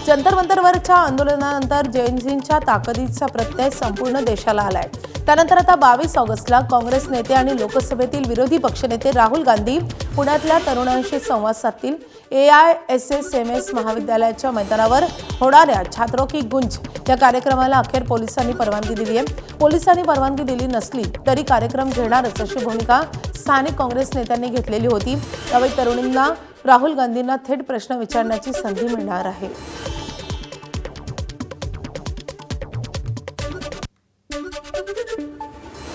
जंतर मंतरवरच्या आंदोलनानंतर जैनजींच्या ताकदीचा प्रत्यय संपूर्ण देशाला आलाय। त्यानंतर आता 22 ऑगस्टला काँग्रेस नेते आणि लोकसभेतील विरोधी पक्षनेते राहुल गांधी पुण्यातल्या तरुणांशी संवाद साधतील। AISSMS महाविद्यालयाच्या मैदानावर होणाऱ्या छात्रों की गुंज या कार्यक्रमाला अखेर पोलिसांनी परवानगी दिली आहे। पोलिसांनी परवानगी दिली नसली तरी कार्यक्रम घेणारच अशी भूमिका स्थानिक काँग्रेस नेत्यांनी घेतलेली होती। यावेळी तरुणींना राहुल गांधींना थेट प्रश्न विचारण्याची संधी मिळणार आहे।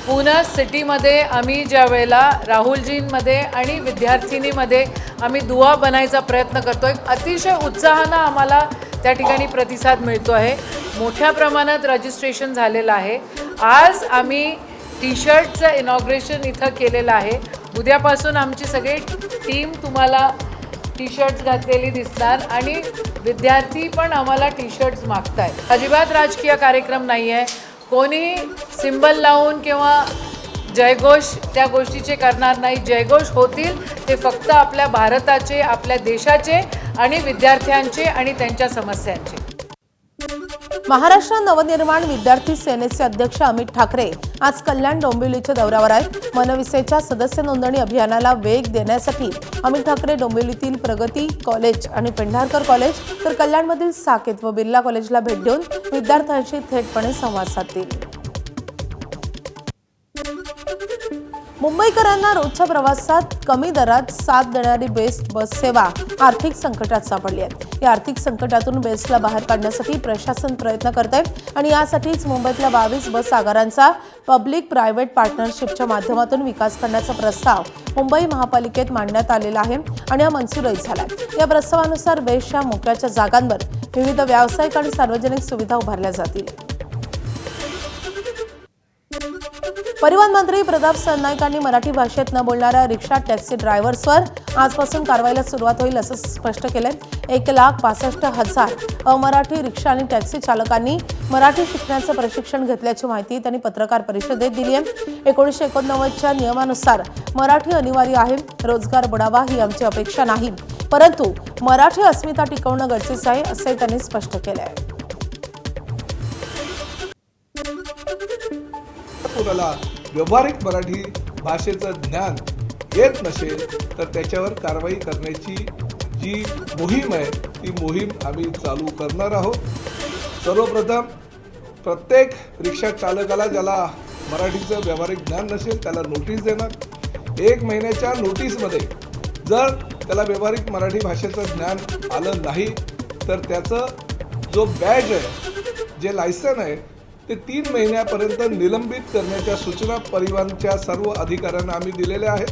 पुणे सिटीमध्ये आम्ही ज्या वेळेला राहुलजींमध्ये आणि विद्यार्थिनीमध्ये आम्ही दुवा बनायचा प्रयत्न करतोय, अतिशय उत्साहानं आम्हाला त्या ठिकाणी प्रतिसाद मिळतो आहे। मोठ्या प्रमाणात रजिस्ट्रेशन झालेलं आहे। आज आम्ही टी-शर्टचं इनॉग्रेशन इथं केलेलं आहे। उद्यापासून आमची सगळी टीम तुम्हाला टी-शर्ट्स घातलेली दिसणार आणि विद्यार्थी पण आम्हाला टी-शर्ट्स मागतायत। अजिबात राजकीय कार्यक्रम नाही आहे। कोणी सिंबल लावून किंवा जयघोष त्या गोष्टीचे करणार नाही। जयघोष होतील ते फक्त आपल्या भारताचे, आपल्या देशाचे आणि विद्यार्थ्यांचे आणि त्यांच्या समस्यांचे। महाराष्ट्र नवनिर्माण विद्यार्थी सेनेचे अध्यक्ष अमित ठाकरे आज कल्याण डोंबिवलीच्या दौऱ्यावर आहेत। मनविसेच्या सदस्य नोंदणी अभियानाला वेग देण्यासाठी अमित ठाकरे डोंबिवलीतील प्रगती कॉलेज आणि पेंढारकर कॉलेज तर कल्याणमधील साकेत व बिर्ला कॉलेजला भेट देऊन विद्यार्थ्यांशी थेटपणे संवाद साधतील। मुंबईकरांना रोजच्या प्रवासात कमी दरात साथ देणारी बेस्ट बस सेवा आर्थिक संकटात सापडली आहे। या आर्थिक संकटातून बेस्टला बाहेर काढण्यासाठी प्रशासन प्रयत्न करत आहे आणि यासाठीच मुंबईतल्या 22 बस आगारांचा पब्लिक प्रायव्हेट पार्टनरशिपच्या माध्यमातून विकास करण्याचा प्रस्ताव मुंबई महापालिकेत मांडण्यात आलेला आहे आणि हा मंजूरही झालाय। या प्रस्तावानुसार बेस्टच्या मोक्याच्या जागांवर विविध व्यावसायिक आणि सार्वजनिक सुविधा उभारल्या जातील। परिवहन मंत्री प्रताप सरनाईकांनी मराठी भाषेत न बोलणाऱ्या रिक्षा टॅक्सी ड्रायव्हर्सवर आजपासून कारवाईला सुरुवात होईल असं स्पष्ट केलंय। 1,65,000 अमराठी रिक्षा आणि टॅक्सी चालकांनी मराठी शिकण्याचं प्रशिक्षण घेतल्याची माहिती त्यांनी पत्रकार परिषदेत दिली आहे। 1989च्या नियमानुसार मराठी अनिवार्य आहे। रोजगार बुडावा ही आमची अपेक्षा नाही, परंतु मराठी अस्मिता टिकवणं गरजेचं आहे असंही त्यांनी स्पष्ट केलंय। कोणाला व्यावहारिक मराठी भाषेचं ज्ञान येत नसेल तर त्याच्यावर कारवाई करण्याची जी मोहीम आहे ती मोहीम आम्ही चालू करणार आहोत। सर्वप्रथम प्रत्येक रिक्षा चालकाला ज्याला मराठीचं व्यावहारिक ज्ञान नसेल त्याला नोटीस देणार। 1 महिन्याच्या नोटीसमध्ये जर त्याला व्यावहारिक मराठी भाषेचं ज्ञान आलं नाही तर त्याचं जो बॅज आहे, जे लायसन आहे ते 3 महिन्यापर्यंत निलंबित करण्याच्या सूचना परिवहनच्या सर्व अधिकाऱ्यांना आम्ही दिलेल्या आहेत।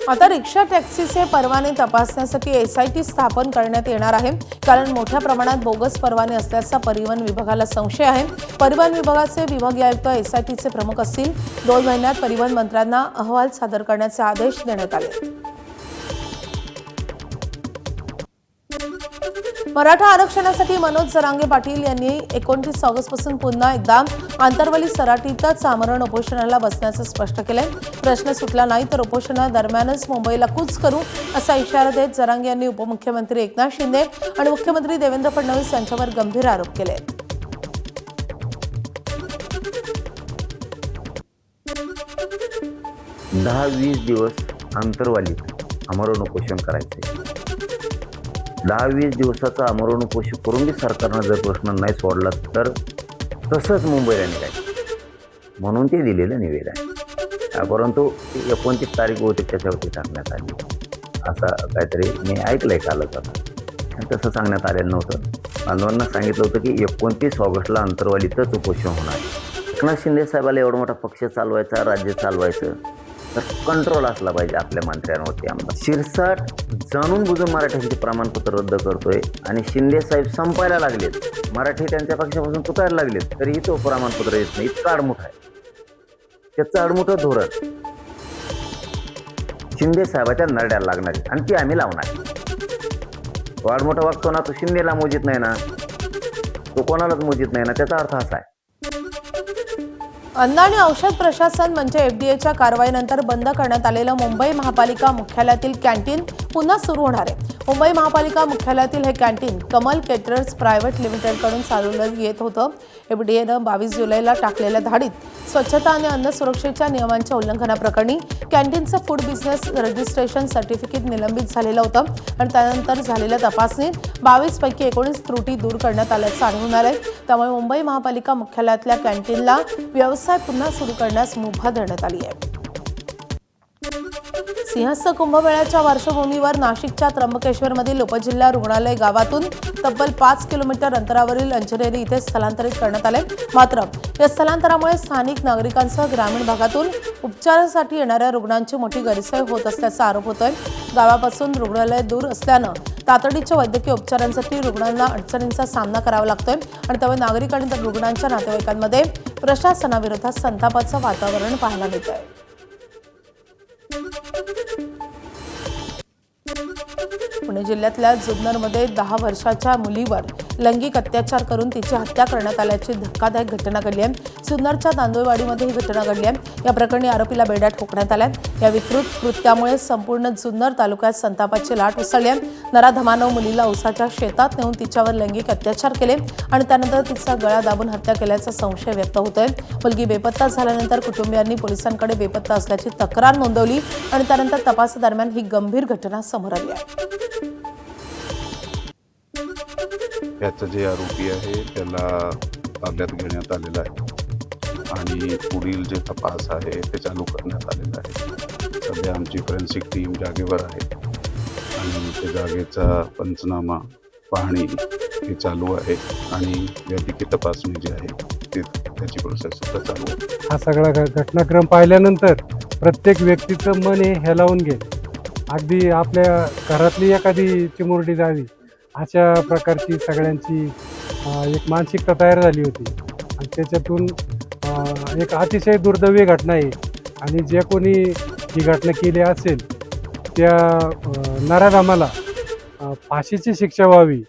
आता रिक्षा टॅक्सीचे परवाने तपासण्यासाठी SIT स्थापन करण्यात येणार आहे, कारण मोठ्या प्रमाणात बोगस परवाने असल्याचा परिवहन विभागाला संशय आहे। परिवहन विभागाचे विभागीय आयुक्त SITचे प्रमुख असतील। 2 महिन्यात परिवहन मंत्र्यांना अहवाल सादर करण्याचे आदेश देण्यात आले। मराठा आरक्षणासाठी मनोज जरांगे पाटील यांनी 29 ऑगस्टपासून पुन्हा एकदा आंतरवली सराटीतच आमरण उपोषणाला बसण्याचं स्पष्ट केलंय। प्रश्न सुटला नाही तर उपोषणादरम्यानच मुंबईला कूच करू असा इशारा देत जरांगे यांनी उपमुख्यमंत्री एकनाथ शिंदे आणि मुख्यमंत्री देवेंद्र फडणवीस यांच्यावर गंभीर आरोप केले। 10-20 दिवस आंतरवालीत आमरण उपोषण करायचे। 10-20 दिवसाचं आमरण उपोषण करून सरकारनं जर प्रश्न नाही सोडला तर तसंच मुंबईला निघायचं म्हणून ते दिलेलं निवेदन आहे। परंतु 29 तारीख होती त्याच्यावरती टाकण्यात आली असं काहीतरी मी ऐकलंय कालच। आता तसं सांगण्यात आलेलं नव्हतं। बांधवांना सांगितलं होतं की 29 ऑगस्टला आंतरवालीतच उपोषण होणार। एकनाथ शिंदे साहेबाला एवढा मोठा पक्ष चालवायचा, राज्य चालवायचं तर कंट्रोल असला पाहिजे आपल्या मंत्र्यांवरती। आमदार शिरसाट जाणून बुजून मराठ्यांचे प्रमाणपत्र रद्द करतोय आणि शिंदे साहेब संपायला लागलेत, मराठी त्यांच्या पक्षापासून तुटायला लागलेत तरीही तो प्रमाणपत्र येत नाही। इतका आडमुठ आहे त्याचं आडमुठं धोरण शिंदे साहेबाच्या नरड्याला लागणार आणि ती आम्ही लावणार। तो आडमुठा वागतो ना, तो शिंदेला मोजित नाही ना, तो कोणालाच मोजित नाही ना, त्याचा अर्थ असा आहे। अन्न आणि औषध प्रशासन म्हणजे FDAच्या कारवाईनंतर बंद करण्यात आलेलं मुंबई महापालिका मुख्यालयातील कॅन्टीन पुन्हा सुरू होणार आहे। मुंबई महापालिका मुख्यालयातील हे कॅन्टीन कमल केटरर्स प्रायव्हेट लिमिटेडकडून चालवलं येत होतं. एफडीएनं 22 जुलैला टाकलेल्या धाडीत स्वच्छता आणि अन्न सुरक्षेच्या नियमांच्या उल्लंघनाप्रकरणी कॅन्टीनचं फूड बिझनेस रजिस्ट्रेशन सर्टिफिकेट निलंबित झालेलं होतं आणि त्यानंतर झालेल्या तपासणीत 22 पैकी 19 त्रुटी दूर करण्यात आल्याचं आढळून आलंय. त्यामुळे मुंबई महापालिका मुख्यालयातल्या कॅन्टीनला व्यवसाय पुन्हा सुरू करण्यास मुभा देण्यात आली आहे. सिंहस्थ कुंभमेळ्याच्या पार्श्वभूमीवर नाशिकच्या त्र्यंबकेश्वरमधील उपजिल्हा रुग्णालय गावातून तब्बल 5 किलोमीटर अंतरावरील अंजनेरी इथे स्थलांतरित करण्यात आले. मात्र या स्थलांतरामुळे स्थानिक नागरिकांसह ग्रामीण भागातून उपचारासाठी येणाऱ्या रुग्णांची मोठी गैरसोय होत असल्याचा आरोप होतोय. गावापासून रुग्णालय दूर असल्यानं तातडीच्या वैद्यकीय उपचारांसाठी रुग्णांना अडचणींचा सामना करावा लागतोय आणि त्यामुळे नागरिक आणि रुग्णांच्या नातेवाईकांमध्ये प्रशासनाविरोधात संतापाचं वातावरण पाहायला मिळतंय. पुणे जिल्ह्यातल्या जुन्नरमध्ये 10 वर्षाच्या मुलीवर लैंगिक अत्याचार करून तिची हत्या करण्यात आल्याची धक्कादायक घटना घडली आहे. जुन्नरच्या तांदूळवाडीमध्ये ही घटना घडली आहे. या प्रकरणी आरोपीला बेड्या ठोकण्यात आल्या. या विकृत कृत्यामुळे संपूर्ण जुन्नर तालुक्यात संतापाची लाट उसळली आहे. नराधमानं मुलीला उसाच्या शेतात नेऊन तिच्यावर लैंगिक अत्याचार केले आणि त्यानंतर तिचा गळा दाबून हत्या केल्याचा संशय व्यक्त होतोय. मुलगी बेपत्ता झाल्यानंतर कुटुंबियांनी पोलिसांकडे बेपत्ता असल्याची तक्रार नोंदवली आणि त्यानंतर तपासादरम्यान ही गंभीर घटना समोर आली आहे. याचा जे आरोपी आहे त्याला ताब्यात घेण्यात आलेला आहे आणि पुढील जे तपास आहे ते चालू करण्यात आलेला आहे. सध्या आमची फॉरेन्सिक टीम जागेवर आहे आणि त्या जागेचा पंचनामा पाहणी हे चालू आहे आणि वैद्यकीय तपासणी जी आहे ते त्याची प्रोसेस सुद्धा चालू आहे. हा सगळा घटनाक्रम पाहिल्यानंतर प्रत्येक व्यक्तीचं मन हे हेलावून गेलं. अगदी आपल्या घरातली एखादी चिमुरडी जावी अशा प्रकारची सगळ्यांची एक मानसिकता तयार झाली होती आणि त्याच्यातून एक अतिशय दुर्दैवी घटना आहे आणि जे कोणी ही घटना केली असेल त्या नराधमाला फाशीची शिक्षा व्हावी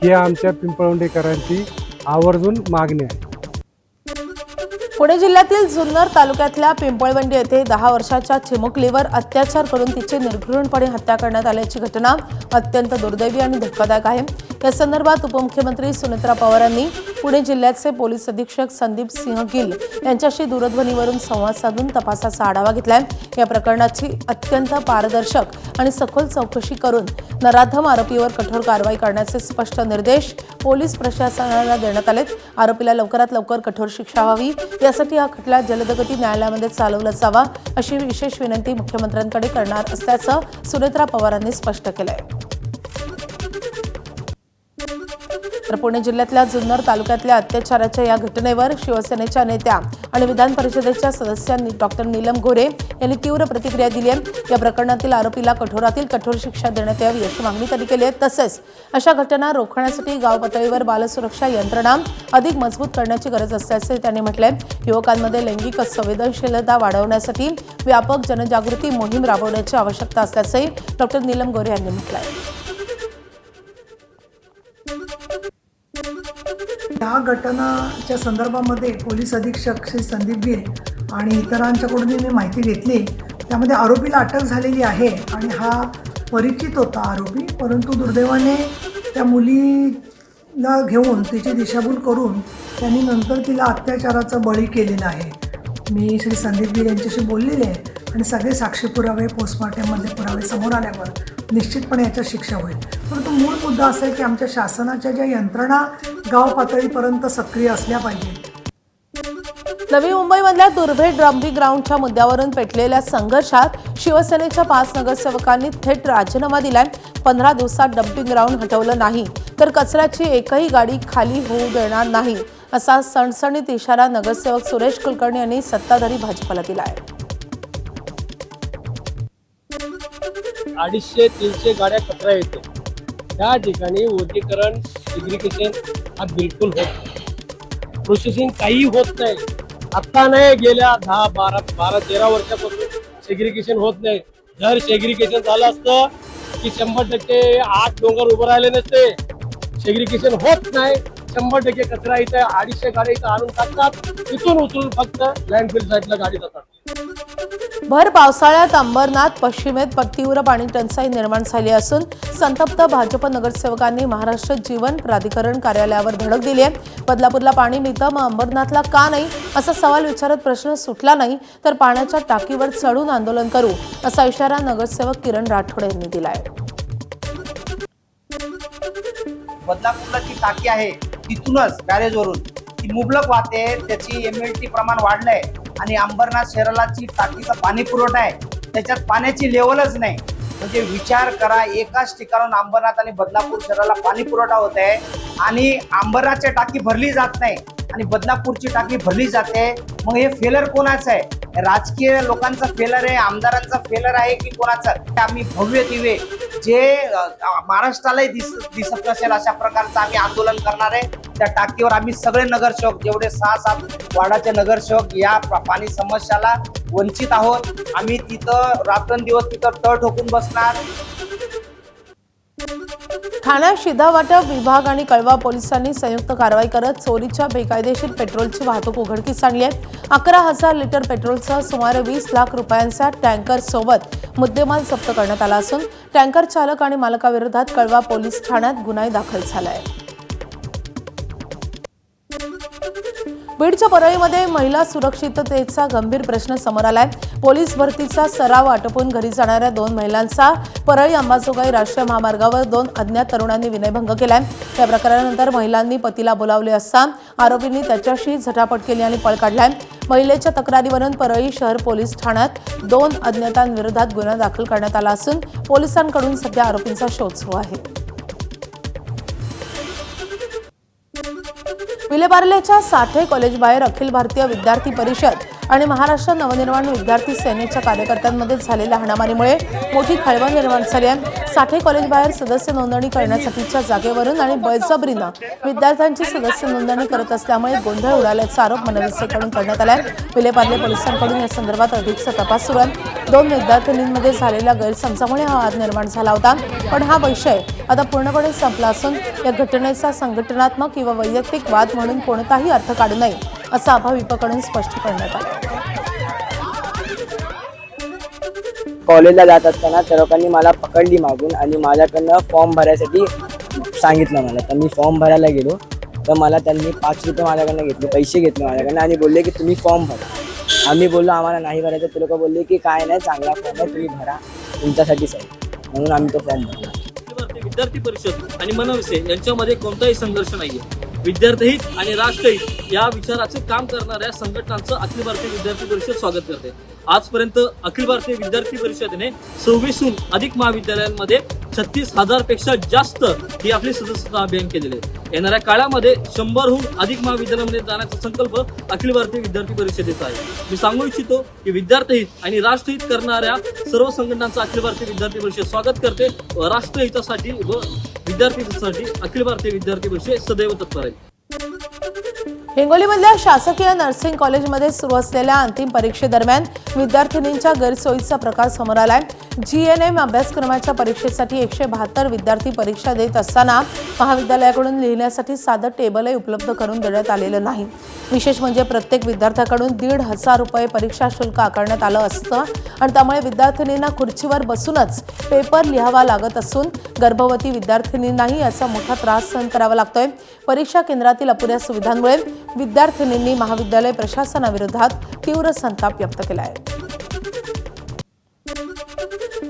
ही आमच्या पिंपळवंडीकरांची आवर्जून मागणी आहे. पुणे जिल्ह्यातील जुन्नर तालुक्यातल्या पिंपळवंडी येथे 10 वर्षाच्या चिमुकलीवर अत्याचार करून तिची निर्घृणपणे हत्या करण्यात आल्याची घटना अत्यंत दुर्दैवी आणि धक्कादायक आहे. या संदर्भात उपमुख्यमंत्री सुनेत्रा पवार यांनी पुणे जिल्ह्याचे पोलीस अधीक्षक संदीप सिंह गिल यांच्याशी दूरध्वनीवरून संवाद साधून तपासाचा आढावा घेतलाय. या प्रकरणाची अत्यंत पारदर्शक आणि सखोल चौकशी करून नराधम आरोपीवर कठोर कारवाई करण्याचे स्पष्ट निर्देश पोलीस प्रशासनाला देण्यात आलेत. आरोपीला लवकरात लवकर कठोर शिक्षा व्हावी यासाठी हा खटला जलदगती न्यायालयामध्ये चालवला जावा अशी विशेष विनंती मुख्यमंत्र्यांकडे करणार असल्याचं सुनेत्रा पवारांनी स्पष्ट केलंय. तर पुणे जिल्ह्यातल्या जुन्नर तालुक्यातल्या अत्याचाराच्या या घटनेवर शिवसेनेच्या नेत्या आणि विधान परिषदेच्या सदस्यांनी डॉक्टर नीलम गोरे यांनी तीव्र प्रतिक्रिया दिली आहे. या प्रकरणातील आरोपीला कठोरातील कठोर शिक्षा देण्यात यावी अशी मागणी त्यांनी केली आहे. तसेच अशा घटना रोखण्यासाठी गाव पातळीवर बालसुरक्षा यंत्रणा अधिक मजबूत करण्याची गरज असल्याचे त्यांनी म्हटलंय. युवकांमध्ये लैंगिक संवेदनशीलता वाढवण्यासाठी व्यापक जनजागृती मोहीम राबवण्याची आवश्यकता असल्याचंही डॉक्टर नीलम गोरे यांनी म्हटलंय. या घटनाच्या संदर्भामध्ये पोलीस अधीक्षक श्री संदीप गिल आणि इतरांच्याकडून मी माहिती घेतली. त्यामध्ये आरोपीला अटक झालेली आहे आणि हा परिचित होता आरोपी, परंतु दुर्दैवाने त्या मुलीला घेऊन तिची दिशाभूल करून त्यांनी नंतर तिला अत्याचाराचा बळी केलेला आहे. मी श्री संदीप गिल यांच्याशी बोललेले आहे आणि सगळे साक्षी पुरावे पोस्टमॉर्टममधले पुरावे समोर आल्यावर निश्चितपणे याच्या शिक्षा होईल. परंतु मूळ मुद्दा असा आहे की आमच्या शासनाच्या ज्या यंत्रणा गाव पातळीपर्यंत सक्रिय असल्या पाहिजेत. नवी मुंबईमधल्या दुर्भेट डम्पिंग ग्राउंडच्या मुद्द्यावरून पेटलेल्या संघर्षात शिवसेनेच्या 5 नगरसेवकांनी थेट राजीनामा दिलाय. 15 दिवसात डम्पिंग ग्राउंड हटवलं नाही तर कचऱ्याची एकही गाडी खाली होऊ देणार नाही असा सणसणीत इशारा नगरसेवक सुरेश कुलकर्णी यांनी सत्ताधारी भाजपला दिलाय. 250-300 गाड्या कचरा येतो त्या ठिकाणी वर्गीकरण सेग्रिगेशन हा बिलकुल होत नाही. प्रोसेसिंग काही होत नाही. आता नाही, गेल्या 10-12-13 वर्षापासून सेग्रिगेशन होत नाही. जर सेग्रिगेशन झालं असतं की 100% 8 डोंगर उभं राहिले नसते. सेग्रिगेशन होत नाही. 100% कचरा इथे 250 गाड्या इथं आणून टाकतात, तिथून उचलून फक्त लँडफिल साईडला गाडी जातात. भर पावसाळ्यात अंबरनाथ पश्चिमेत तीव्र पाणी टंचाई निर्माण झाली असून संतप्त भाजप नगरसेवकांनी महाराष्ट्र जीवन प्राधिकरण कार्यालयावर धडक दिली आहे. बदलापूरला पाणी मिळतं, मग अंबरनाथला का नाही असा सवाल विचारत प्रश्न सुटला नाही तर पाण्याच्या टाकीवर चढून आंदोलन करू असा इशारा नगरसेवक किरण राठोड यांनी दिला आहे. बदलापूरला जी टाकी आहे तिथूनच बॅरेजवरून ती मुबलक वाहते, त्याची MLT प्रमाण वाढलंय आणि अंबरनाथ शहराला जी टाकीचा पाणी पुरवठा आहे त्याच्यात पाण्याची लेवलच नाही. म्हणजे विचार करा, एकाच ठिकाणून अंबरनाथ आणि बदलापूर शहराला पाणी पुरवठा होत आहे आणि अंबरनाथची टाकी भरली जात नाही आणि बदलापूरची टाकी भरली जाते. मग हे फेलर कोणाचं आहे? राजकीय लोकांचा फेलर आहे, आमदारांचा फेलर आहे की कोणाचा? आम्ही भव्य दिवे जे महाराष्ट्रालाही दिसत नसेल अशा प्रकारचं आम्ही आंदोलन करणार आहे. त्या टाकीवर आम्ही सगळे नगरसेवक, जेवढे 6-7 वार्डाचे नगरसेवक या पाणी समस्याला वंचित आहोत. आम्ही तिथं रात्रंदिवस तिथं तळ ठोकून बसणार. ठाण्यात शिधावाटप विभाग आणि कळवा पोलिसांनी संयुक्त कारवाई करत चोरीच्या बेकायदेशीर पेट्रोलची वाहतूक उघडकीस आणली आहे. 11,000 लिटर पेट्रोलसह सुमारे 20 लाख रुपयांचा टँकर सोबत मुद्देमाल जप्त करण्यात आला असून टँकर चालक आणि मालकाविरोधात कळवा पोलीस ठाण्यात गुन्हा दाखल झाला आहे. बीडच्या परळीमध्ये महिला सुरक्षिततेचा गंभीर प्रश्न समोर आलाय. पोलीस भरतीचा सराव आटोपून घरी जाणाऱ्या 2 महिलांचा परळी अंबाजोगाई राष्ट्रीय महामार्गावर 2 अज्ञात तरुणांनी विनयभंग केलाय. या प्रकारानंतर महिलांनी पतीला बोलावले असता आरोपींनी त्याच्याशी झटापट केली आणि पळ काढलाय. महिलेच्या तक्रारीवरून परळी शहर पोलीस ठाण्यात 2 अज्ञातांविरोधात गुन्हा दाखल करण्यात आला असून पोलिसांकडून सध्या आरोपींचा शोध सुरू आहे. विलेपार्लेच्या साठे कॉलेजबाहेर अखिल भारतीय विद्यार्थी परिषद आणि महाराष्ट्र नवनिर्माण विद्यार्थी सेनेच्या कार्यकर्त्यांमध्ये झालेल्या हाणामारीमुळे मोठी खळबळ निर्माण झाली आहे. साठे कॉलेजबाहेर सदस्य नोंदणी करण्यासाठीच्या जागेवरून आणि बळजबरीनं विद्यार्थ्यांची सदस्य नोंदणी करत असल्यामुळे गोंधळ उडाल्याचा आरोप मनविसेकडून करण्यात आला आहे. विलेपार्ले पोलिसांकडून या संदर्भात अधिकचा तपास सुरू आहे. 2 विद्यार्थिनींमध्ये झालेल्या गैरसमजामुळे हा वाद निर्माण झाला होता, पण हा विषय आता पूर्णपणे संपला असून या घटनेचा संघटनात्मक किंवा वैयक्तिक वाद म्हणून कोणताही अर्थ काढू नये असं अभाविपकडून स्पष्ट करण्यात आलं. कॉलेजला जात असताना त्या लोकांनी मला पकडली मागून आणि माझ्याकडनं फॉर्म भरायसाठी सांगितलं मला. तर मी फॉर्म भरायला गेलो तर मला त्यांनी 5 रुपये माझ्याकडनं घेतले, पैसे घेतले माझ्याकडनं आणि बोलले की तुम्ही फॉर्म भरा. आम्ही बोललो आम्हाला नाही भरायचं. ते लोक बोलले की काय नाही, चांगला फॉर्म आहे, तुम्ही भरा, तुमच्यासाठीच आहे. म्हणून आम्ही तो फॉर्म भरला. विद्यार्थी परिषद आणि मनविसे यांच्यामध्ये कोणताही संघर्ष नाहीये. विद्यार्थी हित आणि राष्ट्रहित या विचाराचे काम करणाऱ्या संघटनांचं अखिल भारतीय विद्यार्थी परिषद स्वागत करते. आजपर्यंत अखिल भारतीय विद्यार्थी परिषदेने 26हून अधिक महाविद्यालयांमध्ये 36,000 पेक्षा जास्त ही आपली सदस्यता अभियान केलेले आहे. येणाऱ्या काळामध्ये 100हून अधिक महाविद्यालयामध्ये जाण्याचा संकल्प अखिल भारतीय विद्यार्थी परिषदेचा आहे. मी सांगू इच्छितो की विद्यार्थी हित आणि राष्ट्रहित करणाऱ्या सर्व संघटनांचं अखिल भारतीय विद्यार्थी परिषद स्वागत करते. राष्ट्रहितासाठी व विद्यार्थी हितासाठी अखिल भारतीय विद्यार्थी परिषद सदैव तत्पर आहे. हिंगोलीमधल्या शासकीय नर्सिंग कॉलेजमध्ये सुरू असलेल्या अंतिम परीक्षेदरम्यान विद्यार्थिनींच्या गैरसोयीचा प्रकार समोर आलाय. GNM अभ्यासक्रमाच्या परीक्षेसाठी 172 विद्यार्थी परीक्षा देत असताना महाविद्यालयाकडून लिहिण्यासाठी साधं टेबलही उपलब्ध करून देण्यात आलेलं नाही. विशेष म्हणजे प्रत्येक विद्यार्थ्याकडून 1,500 रुपये परीक्षा शुल्क आकारण्यात आलं असतं आणि त्यामुळे विद्यार्थिनींना खुर्चीवर बसूनच पेपर लिहावा लागत असून गर्भवती विद्यार्थिनींनाही याचा मोठा त्रास सहन करावा लागतोय. परीक्षा केंद्रातील अपुऱ्या सुविधांमुळे विद्यार्थिनींनी महाविद्यालय प्रशासनाविरोधात तीव्र संताप व्यक्त केला आहे.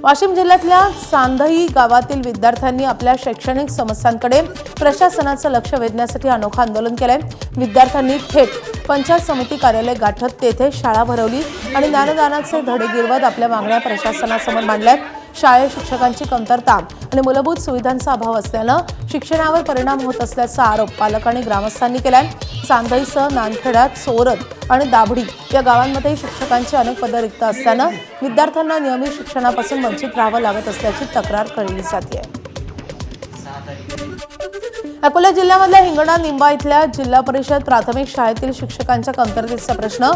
वाशिम जिल्ह्यातल्या सांधई गावातील विद्यार्थ्यांनी आपल्या शैक्षणिक समस्यांकडे प्रशासनाचं लक्ष वेधण्यासाठी अनोखं आंदोलन केलंय. विद्यार्थ्यांनी थेट पंचायत समिती कार्यालय गाठत तेथे शाळा भरवली आणि ज्ञानदानाचे धडे गिरवत आपल्या मागण्या प्रशासनासमोर मांडल्यात. शाळेत शिक्षकांची कमतरता आणि मूलभूत सुविधांचा अभाव असल्यानं शिक्षणावर परिणाम होत असल्याचा आरोप पालक आणि ग्रामस्थांनी केलाय. सांधईसह नांदखेड्यात, सोरत आणि दाभडी या गावांमध्ये शिक्षकांची अनेक पदं रिक्त असल्यानं विद्यार्थ्यांना नियमित शिक्षणापासून वंचित राहावं लागत असल्याची तक्रार केली जाते. अकोला जिल्ह्यामधल्या हिंगणा निंबा इथल्या जिल्हा परिषद प्राथमिक शाळेतील शिक्षकांच्या कमतरतेचा प्रश्न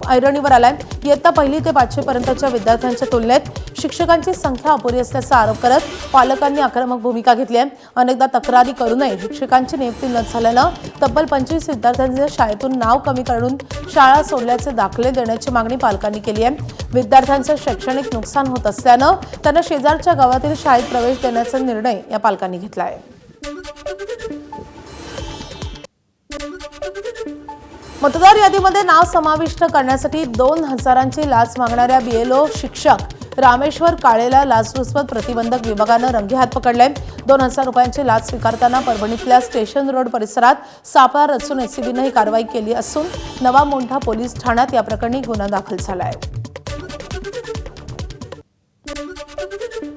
ऐरणीवर आलाय. इयत्ता 1ली ते 5वी पर्यंतच्या विद्यार्थ्यांच्या तुलनेत शिक्षकांची संख्या अपुरी असल्याचा आरोप करत पालकांनी आक्रमक भूमिका घेतली आहे. अनेकदा तक्रारी करूनही शिक्षकांची नियुक्ती न झाल्यानं तब्बल 25 विद्यार्थ्यांचे शाळेतून नाव कमी करून शाळा सोडल्याचे दाखले देण्याची मागणी पालकांनी केली आहे. विद्यार्थ्यांचं शैक्षणिक नुकसान होत असल्यानं त्यांना शेजारच्या गावातील शाळेत प्रवेश देण्याचा निर्णय या पालकांनी घेतला आहे. मतदार यादीमध्ये नाव समाविष्ट करण्यासाठी 2,000ची लाच मागणाऱ्या BLO शिक्षक रामेश्वर काळेला लाचलुचपत प्रतिबंधक विभागानं रंगेहात पकडले. 2,000 रुपयांची लाच स्वीकारताना परभणीतल्या स्टेशन रोड परिसरात सापळा रचून एसीबीनं ही कारवाई केली असून नवा मोंढा पोलीस ठाण्यात या प्रकरणी गुन्हा दाखल झाला आहे.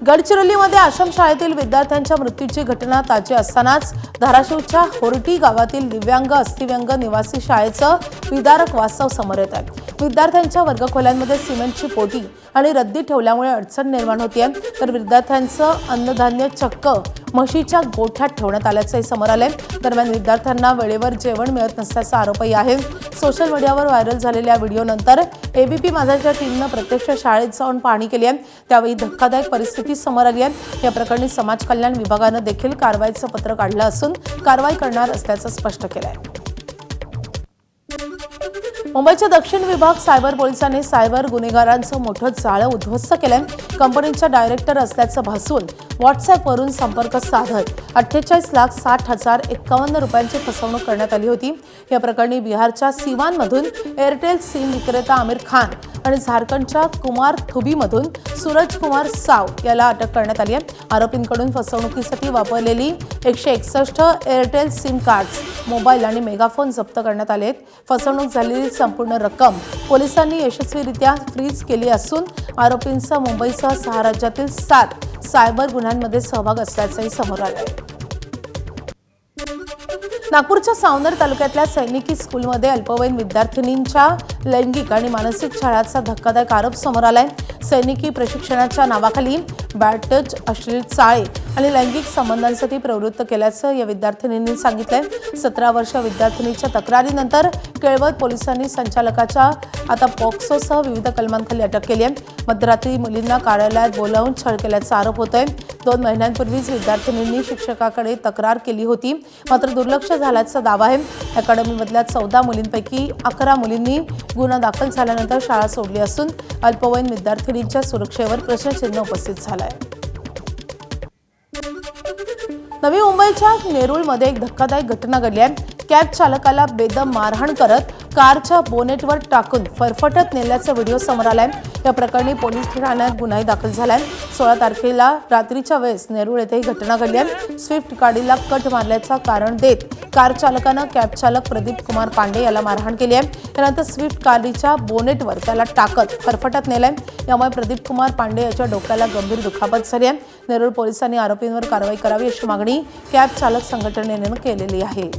गडचिरोलीमध्ये आश्रमशाळेतील विद्यार्थ्यांच्या मृत्यूची घटना ताजी असतानाच धाराशिवच्या होर्टी गावातील दिव्यांग अस्थिव्यंग निवासी शाळेचं विदारक वास्तव समोर येत आहे. विद्यार्थ्यांच्या वर्गखोल्यांमध्ये सिमेंटची पोटी आणि रद्दी ठेवल्यामुळे अडचण निर्माण होतीये, तर विद्यार्थ्यांचं अन्नधान्य चक्क म्हशीच्या गोठ्यात ठेवण्यात आल्याचंही समोर आलंय. दरम्यान विद्यार्थ्यांना वेळेवर जेवण मिळत नसल्याचा आरोपही आहे. सोशल मीडियावर व्हायरल झालेल्या व्हिडिओनंतर ABP माझाच्या टीमनं प्रत्यक्ष शाळेत जाऊन पाहणी केली आहे. त्यावेळी धक्कादायक परिस्थिती समोर आली आहे. या प्रकरणी समाज कल्याण विभागानं देखील कारवाईचं पत्र काढलं असून कारवाई करणार असल्याचं स्पष्ट केलं आहे. मुंबईच्या दक्षिण विभाग सायबर पोलिसांनी सायबर गुन्हेगारांचं मोठं जाळं उद्ध्वस्त केलंय. कंपनीच्या डायरेक्टर असल्याचं भासून व्हॉट्सअपवरून संपर्क साधत 48,60,051 रुपयांची फसवणूक करण्यात आली होती. या प्रकरणी बिहारच्या सिवानमधून एअरटेल सिम विक्रेता आमिर खान आणि झारखंडच्या कुमार थुबीमधून सूरज कुमार साव याला अटक करण्यात आली आहे. आरोपींकडून फसवणुकीसाठी वापरलेली 161 एअरटेल सिम कार्ड्स, मोबाईल आणि मेगाफोन जप्त करण्यात आले आहेत. फसवणूक झालेली संपूर्ण रक्कम पोलिसांनी यशस्वीरित्या फ्रीज केली असून आरोपींचा मुंबईसह 6 राज्यातील 7 सायबर गुन्ह्यांमध्ये सहभाग असल्याचंही समोर आलं आहे. नागपूरच्या सावनेर तालुक्यातल्या सैनिकी स्कूलमध्ये अल्पवयीन विद्यार्थिनींच्या लैंगिक आणि मानसिक छळाचा धक्कादायक आरोप समोर आलाय. सैनिकी प्रशिक्षणाच्या नावाखाली बॅड टच, अश्लील चाळे आणि लैंगिक संबंधांसाठी प्रवृत्त केल्याचं या विद्यार्थिनींनी सांगितलंय. 17 वर्ष विद्यार्थिनीच्या तक्रारीनंतर केळवद पोलिसांनी संचालकाच्या आता पॉक्सोसह विविध कलमांखाली अटक केली आहे. मध्यरात्री मुलींना कार्यालयात बोलावून छळ केल्याचा आरोप होतोय. 2 महिन्यांपूर्वीच विद्यार्थिनींनी शिक्षकाकडे तक्रार केली होती, मात्र दुर्लक्ष झाल्याचा दावा आहे. अकॅडमीमधल्या 14 मुलींपैकी 11 मुलींनी गुन्हा दाखल झाल्यानंतर शाळा सोडली असून अल्पवयीन विद्यार्थिनींच्या सुरक्षेवर प्रश्नचिन्ह उपस्थित झालं आहे. नवी मुंबईच्या नेरूळमध्ये एक धक्कादायक घटना घडली आहे. कॅब चालकाला बेदम मारहाण करत कारच्या बोनेटवर टाकून फरफटत नेल्याचा व्हिडिओ समोर आलाय. या प्रकरणी पोलीस ठाण्यात गुन्हाही दाखल झालाय. 16 तारखेला रात्रीच्या वेळेस नेरूळ येथे ही घटना घडली आहे. स्विफ्ट गाडीला कट मारल्याचं कारण देत कार चालकानं कॅब चालक प्रदीप कुमार पांडे याला मारहाण केली आहे. त्यानंतर स्विफ्ट गाडीच्या बोनेटवर त्याला टाकत फरफटत नेलंय. यामुळे प्रदीप कुमार पांडे याच्या डोक्याला गंभीर दुखापत झाली आहे. नेरूळ पोलिसांनी आरोपींवर कारवाई करावी अशी मागणी कॅब चालक संघटनेनं केलेली आहे.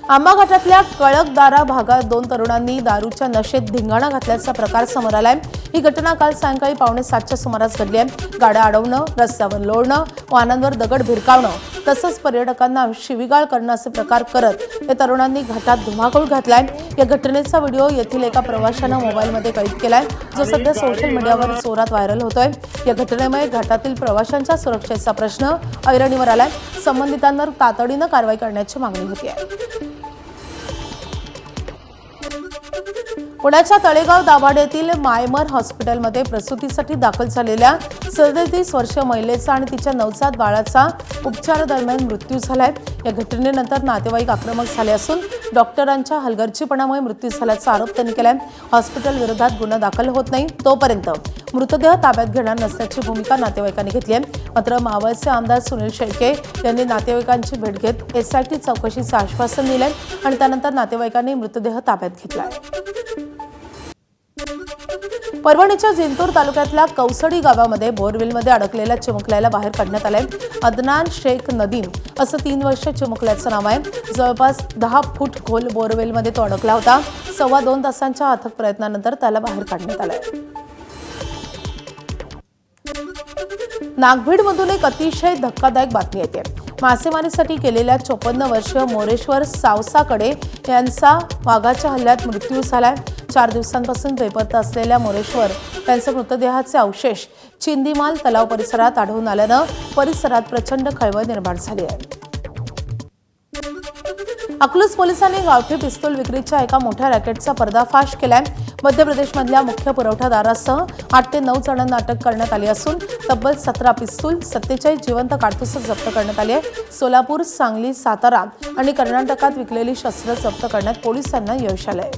आंबा घाटातल्या कळकदारा भागात 2 तरुणांनी दारूच्या नशेत धिंगाणा घातल्याचा प्रकार समोर आलाय. ही घटना काल सायंकाळी 6:45च्या सुमारास घडली आहे. गाड्या अडवणं, रस्त्यावर लोळणं, वाहनांवर दगड भिरकावणं तसंच पर्यटकांना शिवीगाळ करणं असे प्रकार करत या तरुणांनी घाटात धुमाकूळ घातलाय. या घटनेचा व्हिडिओ येथील एका प्रवाशानं मोबाईलमध्ये कैद केलाय, जो सध्या सोशल मीडियावर जोरात व्हायरल होतोय. या घटनेमुळे घाटातील प्रवाशांच्या सुरक्षेचा प्रश्न ऐरणीवर आलाय. संबंधितांवर तातडीनं कारवाई करण्याची मागणी होती आहे. पुण्याच्या तळेगाव दाभाडे येथील मायमर हॉस्पिटलमध्ये प्रसूतीसाठी दाखल झालेल्या 37 वर्षीय महिलेचा आणि तिच्या नवजात बाळाचा उपचारादरम्यान मृत्यू झालाय. या घटनेनंतर नातेवाईक आक्रमक झाले असून डॉक्टरांच्या हलगर्जीपणामुळे मृत्यू झाल्याचा आरोप त्यांनी केलाय. हॉस्पिटल विरोधात गुन्हा दाखल होत नाही तोपर्यंत मृतदेह ताब्यात घेणार नसल्याची भूमिका नातेवाईकांनी घेतली आहे. मात्र मावळचे आमदार सुनील शेळके यांनी नातेवाईकांची भेट घेत SIT चौकशीचं आश्वासन दिलंय आणि त्यानंतर नातेवाईकांनी मृतदेह ताब्यात घेतलाय. परभणीच्या जिंतूर तालुक्यातल्या कौसडी गावामध्ये बोरवेलमध्ये अडकलेल्या चिमुकल्याला बाहेर काढण्यात आलंय. अदनान शेख नदीम असं 3 वर्ष चिमुकल्याचं नाव आहे. जवळपास 10 फूट खोल बोरवेलमध्ये तो अडकला होता. 2.25 तासांच्या अथक प्रयत्नानंतर त्याला बाहेर काढण्यात आलंय. नागभीडमधून एक अतिशय धक्कादायक बातमी येते. मासेमारीसाठी केलेल्या 54 वर्षीय मोरेश्वर सावसाकडे यांचा वाघाच्या हल्ल्यात मृत्यू झालाय. 4 दिवसांपासून बेपत्ता असलेल्या मोरेश्वर यांचे मृतदेहाचे अवशेष चिंदीमाल तलाव परिसरात आढळून आल्यानं परिसरात प्रचंड खळबळ निर्माण झाली आहे. अकलूज पोलिसांनी गावठी पिस्तूल विक्रीच्या एका मोठ्या रॅकेटचा पर्दाफाश केलाय. मध्य प्रदेशमधल्या मुख्य पुरवठादारासह 8 ते 9 जणांना अटक करण्यात आली असून तब्बल 17 पिस्तूल, 47 जिवंत काडतुसं जप्त करण्यात आली आहे. सोलापूर, सांगली, सातारा आणि कर्नाटकात विकलेली शस्त्र जप्त करण्यात पोलिसांना यश आलंय.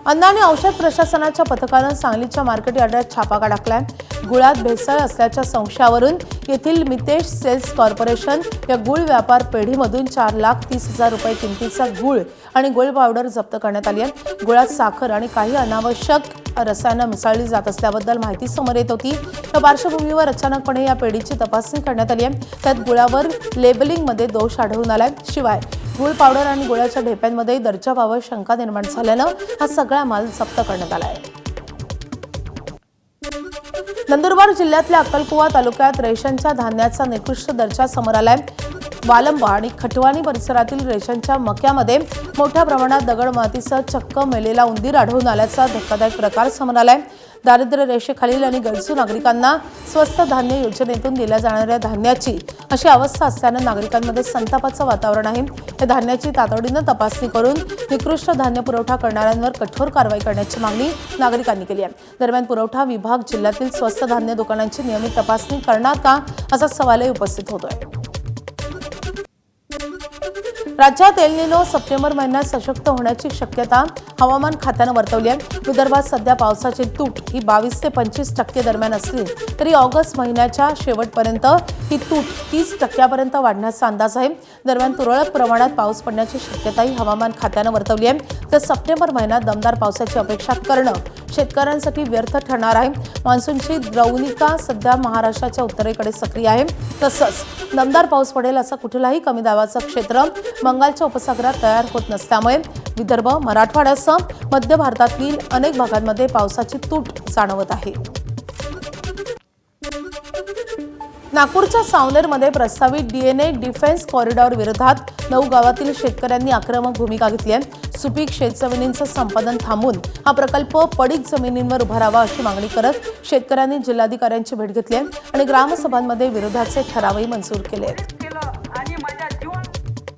अन्न आणि औषध प्रशासनाच्या पथकानं सांगलीच्या मार्केट यार्डात छापा टाकलाय. गुळात भेसळ असल्याच्या संशयावरून येथील मितेश सेल्स कॉर्पोरेशन या गुळ व्यापार पेढीमधून 4,30,000 रुपये किमतीचा गुळ आणि गुळ पावडर जप्त करण्यात आली आहे. गुळात साखर आणि काही अनावश्यक रसायनं मिसळली जात असल्याबद्दल माहिती समोर येत होती. या पार्श्वभूमीवर अचानकपणे या पेढीची तपासणी करण्यात आली आहे. त्यात गुळावर लेबलिंगमध्ये दोष आढळून आलाय. शिवाय गुळ पावडर आणि गुळाच्या ढेप्यांमध्ये दर्जाबाबत शंका निर्माण झाल्यानं हा सगळा माल जप्त करण्यात आला आहे. नंदुरबार जिल्ह्यातल्या अक्कलकुवा तालुक्यात रेशनच्या धान्याचा निकृष्ट दर्जा समोर आलाय. वालंबा आणि खटवानी परिसरातील रेशनच्या मक्यामध्ये मोठ्या प्रमाणात दगडमातीसह चक्क मेलेला उंदीर आढळून आल्याचा धक्कादायक प्रकार समोर आलाय. दारिद्र्य रेषेखालील आणि गरजू नागरिकांना स्वस्त धान्य योजनेतून दिल्या जाणाऱ्या धान्याची अशी अवस्था असल्यानं नागरिकांमध्ये संतापाचं वातावरण आहे. या धान्याची तातडीनं तपासणी करून निकृष्ट धान्य पुरवठा करणाऱ्यांवर कठोर कारवाई करण्याची मागणी नागरिकांनी केली आहे. दरम्यान पुरवठा विभाग जिल्ह्यातील स्वस्त धान्य दुकानांची नियमित तपासणी करणार का असा सवालही उपस्थित होतोय. राज्यात एल निनो सप्टेंबर महिन्यात सशक्त होण्याची शक्यता हवामान खात्यानं वर्तवली आहे. विदर्भात सध्या पावसाची तूट ही 22 ते 25% दरम्यान असली तरी ऑगस्ट महिन्याच्या शेवटपर्यंत ही तूट 30% वाढण्याचा अंदाज आहे. दरम्यान तुरळक प्रमाणात पाऊस पडण्याची शक्यताही हवामान खात्यानं वर्तवली आहे. तर सप्टेंबर महिन्यात दमदार पावसाची अपेक्षा करणं शेतकऱ्यांसाठी व्यर्थ ठरणार आहे. मान्सूनची द्रवणिका सध्या महाराष्ट्राच्या उत्तरेकडे सक्रिय आहे. तसंच दमदार पाऊस पडेल असं कुठलाही कमी दाबाचं क्षेत्र बंगालच्या उपसागरात तयार होत नसल्यामुळे विदर्भ, मराठवाड्यासह मध्य भारतातील अनेक भागांमध्ये पावसाची तूट जाणवत आहे. नागपूरच्या सावनेरमध्ये प्रस्तावित डीएनए डिफेन्स कॉरिडॉर विरोधात 9 गावातील शेतकऱ्यांनी आक्रमक भूमिका घेतली आहे. सुपीक शेतजमिनींचं संपादन थांबून हा प्रकल्प पडीक जमिनींवर उभारावा अशी मागणी करत शेतकऱ्यांनी जिल्हाधिकाऱ्यांची भेट घेतली आहे आणि ग्रामसभांमध्ये विरोधाचे ठरावही मंजूर केले आहेत.